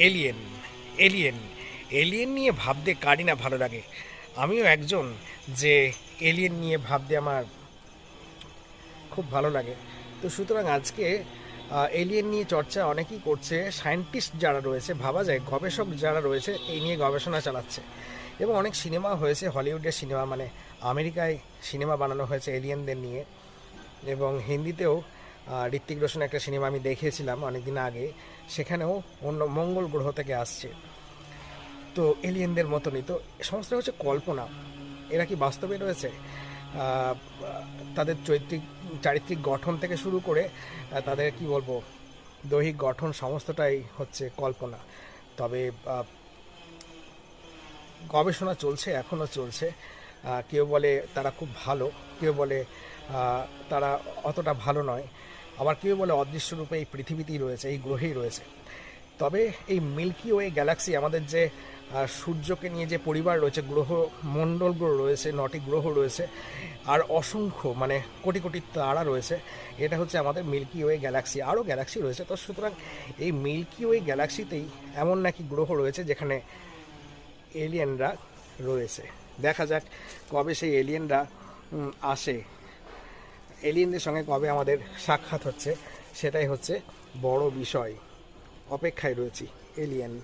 Alien alien alien নিয়ে ভাবতে কারই না ভালো লাগে। আমিও একজন যে এলিয়েন নিয়ে ভাবতে আমার খুব ভালো লাগে। তো সুতরাং আজকে এলিয়েন নিয়ে চর্চা অনেকেই করছে, সায়েন্টিস্ট যারা রয়েছে, ভাবা যায় গবেষক যারা রয়েছে এই নিয়ে গবেষণা চালাচ্ছে। এবং অনেক সিনেমা হয়েছে, হলিউডের সিনেমা মানে আমেরিকায় সিনেমা বানানো হয়েছে এলিয়েনদের নিয়ে। এবং হিন্দিতেও ঋত্বিক রোশন একটা সিনেমা আমি দেখেছিলাম অনেকদিন আগে, সেখানেও অন্য মঙ্গল গ্রহ থেকে আসছে। তো এলিয়েনদের মতনই তো সমস্ত হচ্ছে কল্পনা। এরা কি বাস্তবে রয়েছে? আহ, তাদের চারিত্রিক গঠন থেকে শুরু করে তাদের কি বলবো দৈহিক গঠন সমস্তটাই হচ্ছে কল্পনা। তবে গবেষণা চলছে, এখনও চলছে। কেউ বলে তারা খুব ভালো, কেউ বলে তারা অতটা ভালো নয়, আবার কেউ বলে অদৃশ্য রূপে এই পৃথিবীতেই রয়েছে, এই গ্রহেই রয়েছে। তবে এই মিল্কি ওয়ে গ্যালাক্সি, আমাদের যে সূর্যকে নিয়ে যে পরিবার রয়েছে, গ্রহ মণ্ডলগুলো রয়েছে, 9টি গ্রহ রয়েছে, আর অসংখ্য মানে কোটি কোটি তারা রয়েছে, এটা হচ্ছে আমাদের মিল্কি ওয়ে গ্যালাক্সি। আরও গ্যালাক্সি রয়েছে। তো সুতরাং এই মিল্কি ওয়ে গ্যালাক্সিতেই এমন নাকি গ্রহ রয়েছে যেখানে এলিয়েনরা রয়েছে। দেখা যাক কবে সেই এলিয়েনরা আসে, এলিয়েনদের সঙ্গে কবে আমাদের সাক্ষাৎ হচ্ছে, সেটাই হচ্ছে বড় বিষয়। অপেক্ষায় রয়েছি এলিয়েন।